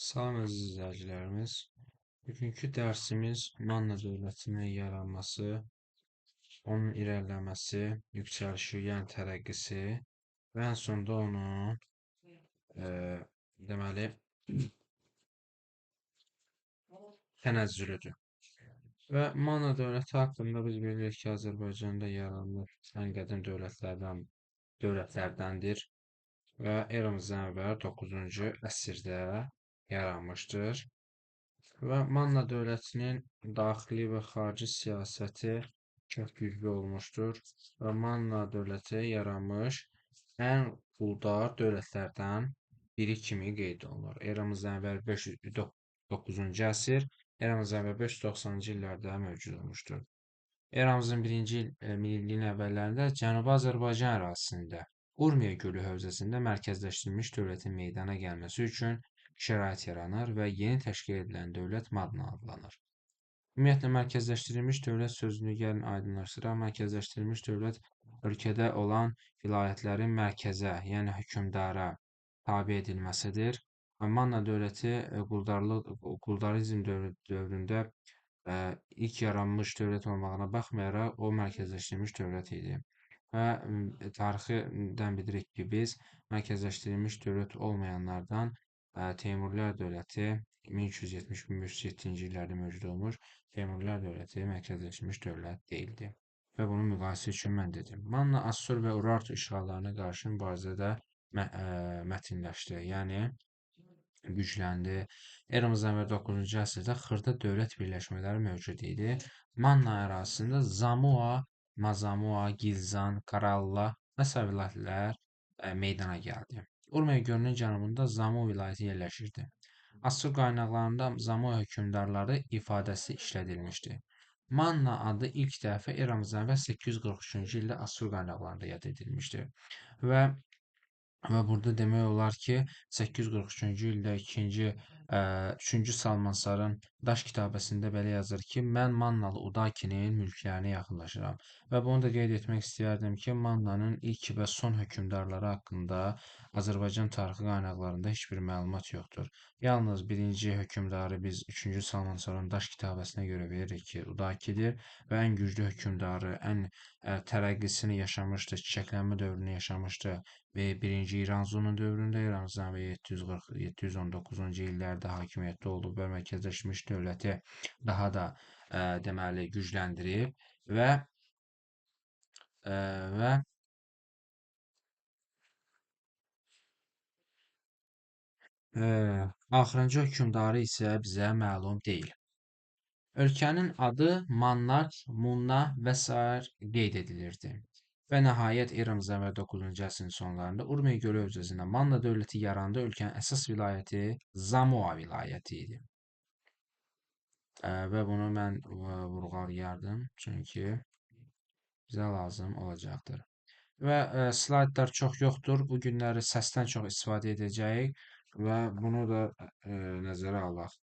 Salam əziz izləyicilərimiz. Bugünkü dərsimiz Manna dövlətinin yaranması, onun irəliləməsi, yüksəlişi, yəni tərəqqisi və ən sonda onun e, deməli tənəzzülüdür. Və Manna dövləti haqqında biz bilirik ki, Azərbaycanda yaranmış ən qədim dövlətlərdəndir və eramızdan əvvəl 9-cu əsrdə yaranmışdır. Və Manna dövlətinin daxili və xarici siyasəti çox güclü olmuşdur və Manna dövləti yaranmış ən quldar dövlətlərdən biri kimi qeyd olunur. Eramızdan əvvəl 509-cu əsr, eramızdan əvvəl 590-cı illərdə mövcud olmuşdur. Eramızın birinci minilliyin əvvəllərində Cənubi Azərbaycan ərazisində Urmiya gölü hövzəsində mərkəzləşdirilmiş dövlətin meydana gəlməsi üçün şərait yaranır və yeni təşkil edilən dövlət Manna adlanır. Ümumiyyətlə, mərkəzləşdirilmiş dövlət sözünü gəlin aydınlaşdıraq. Mərkəzləşdirilmiş dövlət ölkədə olan vilayətlərin mərkəzə, yəni hökmdara tabe edilməsidir. Manna dövləti quldarizm dövründə ilk yaranmış dövlət olmağına baxmayaraq, o mərkəzləşdirilmiş dövlət idi. Və tarixdən bilirik ki, biz mərkəzləşdirilmiş dövlət olmayanlardan Teymurilər dövləti 1270-1307-ci illərdə mövcud olmuş. Teymurilər dövləti mərkəzləşmiş dövlət deyildi. Və bunun müqayisə üçün mən dedim. Manna, Assur və Urartu işğallarına qarşı mübarizədə mətinləşdi. Yəni gücləndi. Eramızdan əvvəl 9-cu əsrdə xırda dövlət birləşmələri mövcud idi. Manna ərazisində Zamua, Mazamua, Gilzan, Karalla və sair vilayətlər meydana gəldi. Urmiya gölünün cənubunda Zamu vilayəti yerləşirdi. Assur qaynaqlarında Zamu hökmdarları ifadəsi işlədilmişdi. Manna adı ilk dəfə eramızdan əvvəl 843-cü ildə Assur qaynaqlarında yad edilmişdir. Və burada demək olar ki, 843-cü ildə 3-cü Salmansarın Daş kitabəsində belə yazır ki, mən Mannalı Udakinin mülklərinə yaxınlaşıram. Və bunu da qeyd etmək istəyərdim ki, Mannanın ilk və son hökmdarları haqqında Azərbaycan tarixi qaynaqlarında heç bir məlumat yoxdur. Yalnız birinci hökmdarı biz 3-cü Salmansarın Daş kitabəsinə görə bilirik ki, Udakidir və ən güclü hökmdarı, ən tərəqqisini yaşamışdı, çiçəklənmə dövrünü yaşamışdı. Və birinci İranzunun dövründə eramızdan və 740-719-cu illərdə hakimiyyətdə olub və mərkəzləşmiş dövləti daha da deməli gücləndirib və e, və axırıncı hökmdarı isə bizə məlum deyil. Ölkənin adı Mannar, Munna və sair qeyd edilirdi. Və nəhayət eramızdan əvvəl 9-cu əsrin sonlarında Urmiya gölü hövzəsində Manna dövləti yarandı. Ölkənin əsas vilayəti Zamua vilayəti idi. Və bunu mən vurğulayardım, çünki bizə lazım olacaqdır. Və slaydlar çox yoxdur. Bu günləri səsdən çox istifadə edəcəyik və bunu da nəzərə alaq.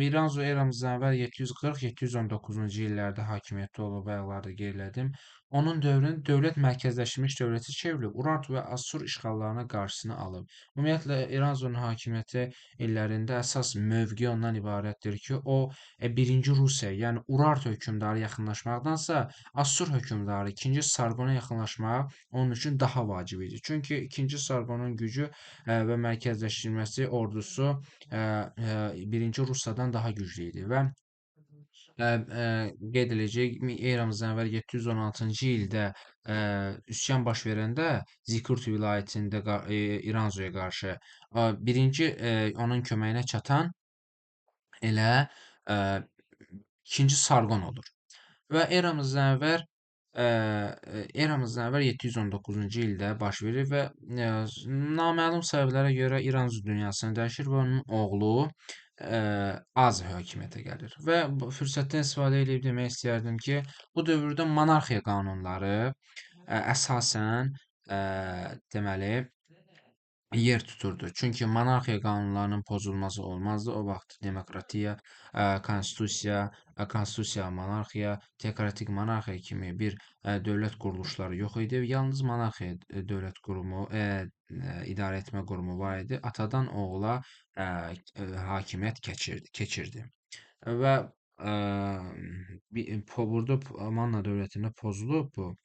İranzu eramızdan əvvəl 740-719-cu illərdə hakimiyyətdə olub, bayaqlarda qeyd elədim. Onun dövründə dövlət mərkəzləşmiş dövlətə çevrilib, Urartu və Assur işğallarına qarşısını alıb. Ümumiyyətlə, İranzunun hakimiyyəti illərində əsas mövqe ondan ibarətdir ki, o birinci Rusiyaya, yəni Urartu hökmdarı yaxınlaşmaqdansa, Assur hökmdarı ikinci Sarqona yaxınlaşmaq onun üçün daha vacib idi. Çünki ikinci Sarqonun gücü və mərkəzləşdirilməsi ordusu birinci Rusiyadan daha güclü idi və qeyd edəcəyik eramızdan əvvəl 716-cı ildə üsyan baş verəndə Zikurtu vilayətində İranzuya qarşı birinci onun köməyinə çatan elə ikinci Sarqon olur. Və eramızdan əvvəl 719-cu ildə baş verir və naməlum səbəblərə görə İranzu dünyasını dəyişir və onun oğlu az hakimiyyətə gəlir. Və bu fürsətdən istifadə edib demək istəyərdim ki, bu dövrdə monarxiya qanunları əsasən deməli yer tuturdu. Çünki monarxiya qanunlarının pozulması olmazdı. O vaxt demokratiya, konstitusiya, monarxiya, teokratik monarxiya kimi bir dövlət quruluşları yox idi. Yalnız monarxiya dövlət qurumu, idarə etmə qurumu var idi. Atadan oğula hakimiyyət keçirdi. Və burada Manna dövlətində pozulub bu.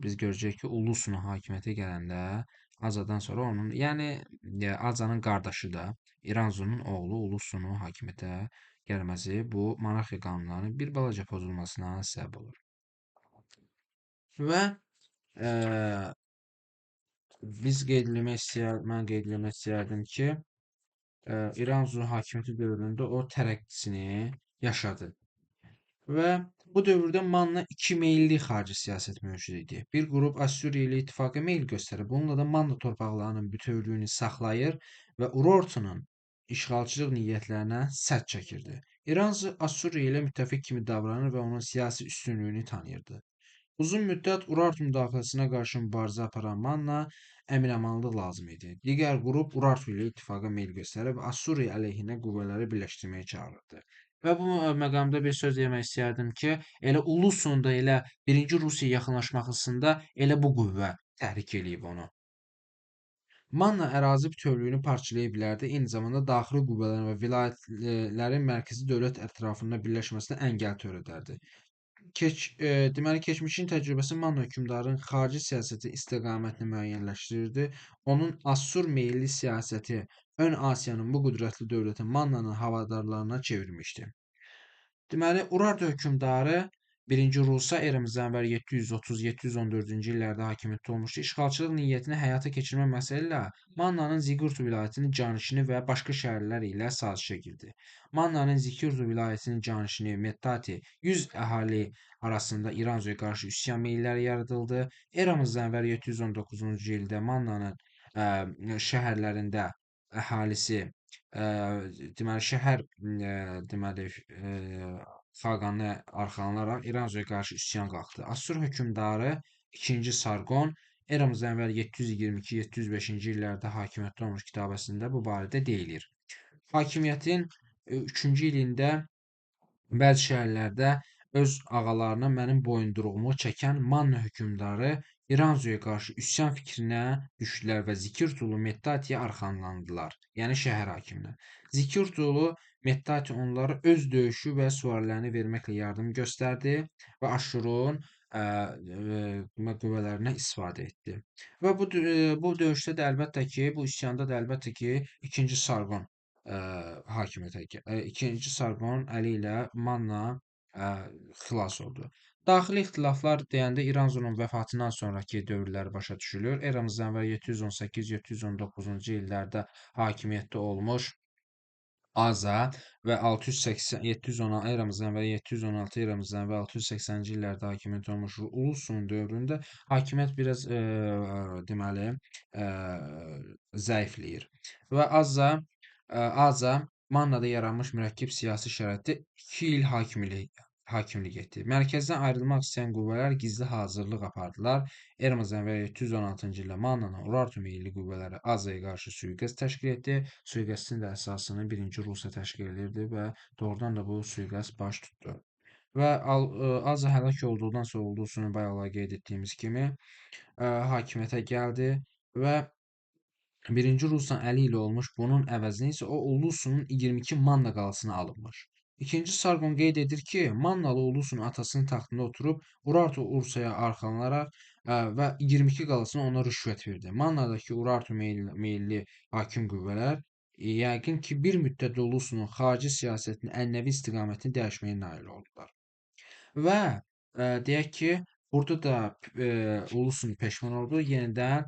Biz görəcəyik ki, Ullusunu hakimiyyətə gələndə Azadan sonra onun, yəni Azanın qardaşı da İranzunun oğlu Ullusunu hakimiyyətə gəlməsi bu monarxiya qanunlarının bir balaca pozulmasına səbəb olur. Və ə, mən qeyd etmək istəyərdim ki, İranzunun hakimiyyəti dövründə o tərəqqisini yaşadı. Və bu dövrdə Manna iki meyilli xarici siyasət mövcud idi. Bir qrup Assuriya ilə ittifaqa meyil göstərib, bununla da Manna torpaqlarının bütövlüyünü saxlayır və Urartunun işğalçılıq niyyətlərinə sədd çəkirdi. İranzı Assuriya ilə müttəfiq kimi davranır və onun siyasi üstünlüyünü tanıyırdı. Uzun müddət Urartu müdaxiləsinə qarşı mübarizə aparan Manna əminamanlıq lazım idi. Digər qrup Urartu ilə ittifaqa meyl göstərib Assuriya əleyhinə qüvvələri birləşdirməyə çağırırdı. Və bu məqamda bir söz demək istərdim ki, elə Ulusun da elə birinci Rusiyaya yaxınlaşmasında elə bu qüvvə təhrik eləyib onu. Manna ərazi bütövlüyünü parçalaya bilərdi, eyni zamanda daxili qüvvələrin və vilayətlərin mərkəzi dövlət ətrafında birləşməsinə əngəl törədərdi. Deməli, keçmişin təcrübəsi Manna hökmdarının xarici siyasəti istiqamətini müəyyənləşdirirdi. Onun Assur meyilli siyasəti Ön Asiyanın bu qüdrətli dövləti Mannanın havadarlarına çevirmişdi. Deməli, Urartu hökmdarı birinci Rusa eramızdan əvvəl 730-714-cü illərdə hakimiyyətdə olmuşdu. İşğalçılıq niyyətini həyata keçirmə məqsədi ilə Mannanın Zigurtu vilayətinin canişini və başqa şəhərlər ilə sazişə girdi. Mannanın Zigurtu vilayətinin canişini Mettati 100 əhali arasında İranzuya qarşı üsyan meyilləri yaradıldı. Eramızdan əvvəl 719-cu ildə Mannanın şəhərlərində əhalisi deməli şəhər deməli xaqanı arxalanaraq İranzuya qarşı üsyan qalxdı. Assur hökmdarı II Sargon eramızdan əvvəl 722-705-ci illərdə hakimiyyətdə olmuş kitabəsində bu barədə deyilir. Hakimiyyətin 3-cü ilində bəzi şəhərlərdə öz ağalarına mənim boyunduruğumu çəkən Manna hökmdarı İranzuya qarşı üsyan fikrinə düşdülər və Zikirtulu Mettatiyə arxanlandılar, yəni şəhər hakiminə. Zikirtulu Mettati onlara öz döyüşü və süvarilərini verməklə yardım göstərdi və Aşurun qüvvələrinə istifadə etdi. Və bu döyüşdə də əlbəttə ki, bu üsyanda da əlbəttə ki, ikinci Sargon ikinci Sargon əli ilə Manna xilas oldu. Daxili ixtilaflar deyəndə İranzunun vəfatından sonrakı dövrlər başa düşülür. Eramızdan əvvəl 718-719-cu illərdə hakimiyyətdə olmuş Aza və 680 716 eramızdan əvvəl 716 eramızdan əvvəl 680-ci illərdə hakimiyyət olmuş Ulusun dövründə hakimiyyət biraz deməli zəifləyir. Və Aza Mannada yaranmış mürəkkəb siyasi şəraitdə 2 il hakimlik etdi. Mərkəzdən ayrılmaq istəyən qüvvələr gizli hazırlıq apardılar. Eramızdan əvvəl 716-cı ildə Mannanın Urartu meyilli qüvvələri Azaya qarşı sui-qəsd təşkil etdi. Sui-qəsdin də əsasını birinci Rusiya təşkil edirdi və doğrudan da bu sui-qəsd baş tutdu. Və Aza həlak olduqdan sonra Ullusunun bayaqlar qeyd etdiyimiz kimi hakimiyyətə gəldi və birinci Ruslan əli ilə olmuş, bunun əvəzinə isə o Ullusunun 22 Manna qalasını alınmış. İkinci Sargon qeyd edir ki, Mannalı Ullusun atasının taxtında oturub Urartu Ursaya arxalanaraq və 22 qalasını ona rüşvət verdi. Mannadakı Urartu meyilli hakim qüvvələr yəqin ki, bir müddət Ullusunun xarici siyasətini, ənənəvi istiqamətini dəyişməyə nail oldular. Və deyək ki, burada da Ullusun peşman oldu, yenidən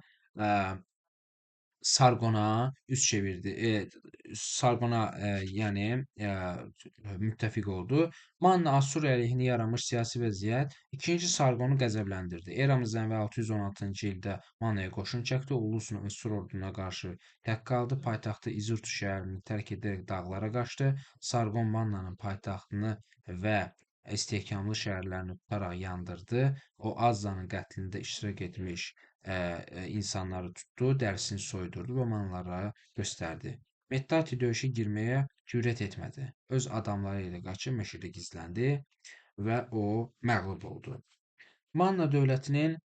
Sargon'a üz çevirdi. Sargon'a yəni müttəfiq oldu. Manna Assur əleyhinə yaranmış siyasi vəziyyət ikinci Sargonu qəzəbləndirdi. Eramızdan əvvəl 616-cı ildə Mannaya qoşun çəkdi. Ullusun Assur ordusuna qarşı tək qaldı. Paytaxtı İzurtu şəhərini tərk edərək dağlara qaçdı. Sargon Mannanın paytaxtını və istehkamlı şəhərlərini tutaraq yandırdı. O Azzanın qətlində iştirak etmiş insanları tutdu, dərisini soydurdu və manlara göstərdi. Mettati döyüşə girməyə cürət etmədi. Öz adamları ilə qaçıb meşədə gizləndi və o məğlub oldu. Manna dövlətinin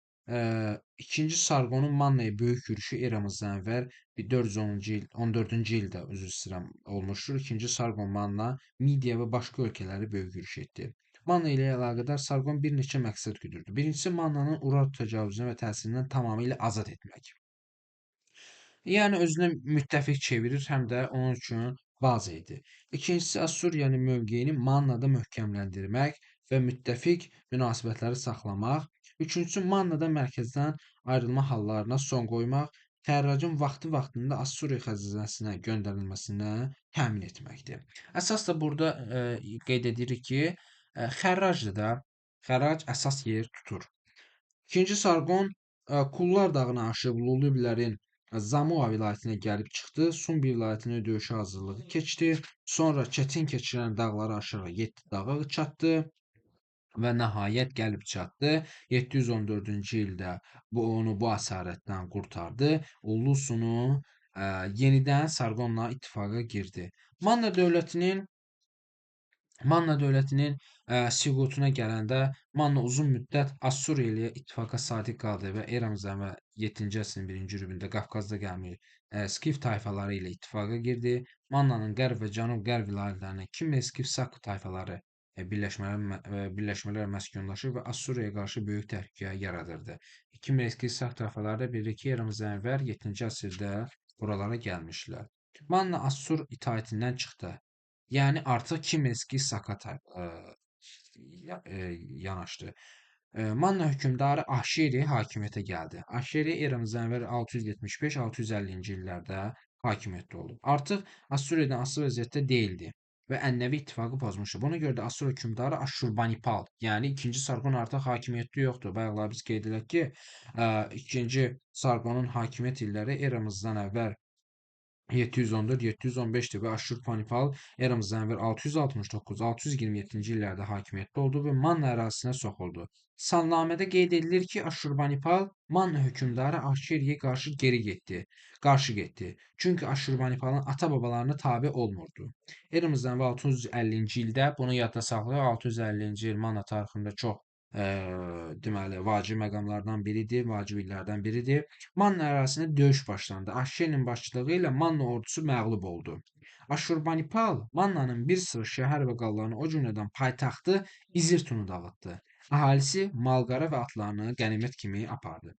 ikinci Sarqonun Mannaya böyük yürüşü eramızdan əvvəl 410-cu il, 14-cü ildə üzr istəyirəm olmuşdur. İkinci Sarqon Manna, Midiya və başqa ölkələri böyük yürüş etdi. Manna ilə əlaqədar Sarqon bir neçə məqsəd güdürdü. Birincisi Mannanın Ural təcavüzünə və təsirindən tamamilə azad etmək. Yəni özünə müttəfiq çevirir, həm də onun üçün baza idi. İkincisi Assuriyanın mövqeyini Mannada möhkəmləndirmək və müttəfiq münasibətləri saxlamaq. Üçüncüsü Mannada mərkəzdən ayrılma hallarına son qoymaq, xərracın vaxtı-vaxtında Assuriya xəzinəsinə göndərilməsinə təmin etməkdir. Əsas da burada qeyd edirik ki, xərracdır da, xərac əsas yer tutur. İkinci Sarqon Kullar dağını aşıb Lullubilərin Zamua vilayətinə gəlib çıxdı. Sumbi vilayətinə döyüşə hazırlığı keçdi. Sonra çətin keçirən dağları aşaraq 7 dağa çatdı və nəhayət gəlib çatdı. 714-cü ildə onu bu əsarətdən qurtardı. Ullusunu yenidən Sarqonla ittifaqa girdi. Manna dövlətinin süqutuna gələndə Manna uzun müddət Assuriya ilə ittifaqa sadiq qaldı və eramızdan əvvəl 7-ci əsrin 1-ci rübündə Qafqazda gəlmiş Skif tayfaları ilə ittifaqa girdi. Mannanın qərb və cənub-qərb vilayətlərinə Kimmer, Skif, Sak tayfaları birləşmələr məskunlaşır və Assuriyaya qarşı böyük təhlükə yaradırdı. Kimmer, Skif, Sak tayfaları da bildirir ki, eramızdan əvvəl 7-ci əsrdə buralara gəlmişlər. Manna Assur itaətindən çıxdı. Yəni artıq Kimerski Sakata yanaşdı. Manna hökmdarı Ahşeri hakimiyyətə gəldi. Ahşeri eramızdan əvvəl 675-650-ci illərdə hakimiyyətdə olub. Artıq Assuriyadan asılı vəziyyətdə deyildi və Ənəvi ittifaqı pozmuşdu. Buna görə də Assur hökmdarı Aşşurbanipal, yəni ikinci Sarqon artıq hakimiyyətdə yoxdur. Bayaqlar biz qeyd etdik ki, ikinci Sarqonun hakimiyyət illəri eramızdan əvvəl 714-715-dir və Aşşurbanipal eramızdan əvvəl 669-627-ci illərdə hakimiyyətdə oldu və Manna ərazisinə soxuldu. Salnamədə qeyd edilir ki, Aşşurbanipal Manna hökmdarı Ahşeriyə qarşı getdi. Çünki Aşşurbanipalın ata-babalarına tabe olmurdu. Eramızdan əvvəl 650-ci ildə, bunu yadda saxlayaq, 650-ci il Manna tarixində çox deməli, vacib məqamlardan biridir, vacib illərdən biridir. Manna ərazisində döyüş başlandı. Ahşerinin başçılığı ilə Manna ordusu məğlub oldu. Aşurbanipal Mannanın bir sıra şəhər və qalanlarını, o cümlədən paytaxtı İzirtunu dağıtdı. Əhalisi malqara və atlarını qənimət kimi apardı.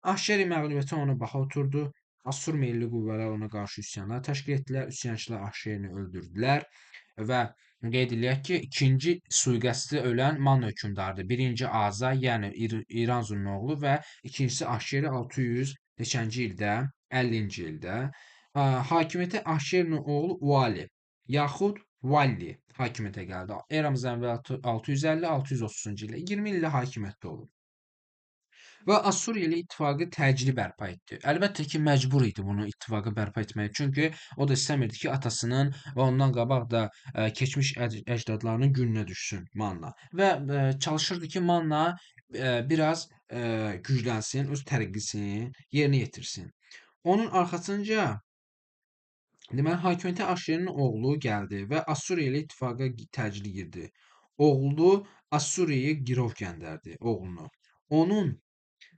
Ahşeri məğlubiyyətə ona baxa oturdu. Assur milli qüvvələr ona qarşı üsyanlar təşkil etdilər. Üsyançılar Ahşerini öldürdülər və qeyd edilək ki, ikinci sui-qəsdi ölən Manna hökmdarıdır. Birinci Aza, yəni İranzunun oğlu və ikincisi Ahşeri 600-ci ildə, 50-ci ildə. Hakimiyyətə Ahşerinin oğlu Uali, yaxud Valli hakimiyyətə gəldi. Eramızdan əvvəl 650-630-cu ildə 20 ildə hakimiyyətdə olub. Və Assuriya ilə ittifaqı təcili bərpa etdi. Əlbəttə ki, məcbur idi bunu ittifaqı bərpa etməyə. Çünki o da istəmirdi ki, atasının və ondan qabaq da keçmiş əcdadlarının gününə düşsün Manna. Və çalışırdı ki, Manna biraz güclənsin, öz tərəqqisini yerinə yetirsin. Onun arxasınca deməli hakimiyyətə Ahşerinin oğlu gəldi və Assuriya ilə ittifaqa təcili girdi. Oğlu Assuriyaya girov göndərdi, oğlunu. Onun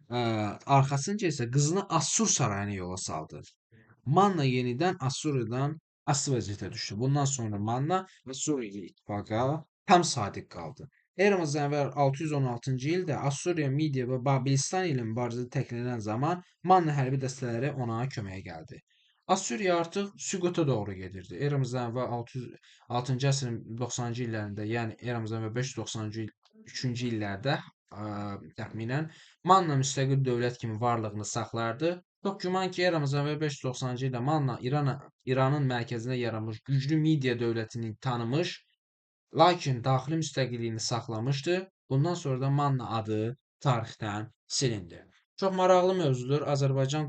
arxasınca isə qızını Assur sarayına yola saldı. Manna yenidən Assuriyadan asılı vəziyyətə düşdü. Bundan sonra Manna Assuriya ilə ittifaqa tam sadiq qaldı. Eramızdan əvvəl 616-cı ildə Assuriya, Midiya və Babilistan ilə mübarizədə təklənən zaman Manna hərbi dəstələri ona köməyə gəldi. Assuriya artıq süquta doğru gedirdi. Eramızdan əvvəl 6-cı əsrin 90-cı illərində, yəni eramızdan əvvəl 593-cü illərdə təxminən Manna müstəqil dövlət kimi varlığını saxlardı. Çox güman ki, eramızdan əvvəl 590-cı ildə Manna İranın mərkəzində yaranmış güclü Midiya dövlətini tanımış, lakin daxili müstəqilliyini saxlamışdı. Bundan sonra da Manna adı tarixdən silindi. Çox maraqlı mövzudur. Azərbaycan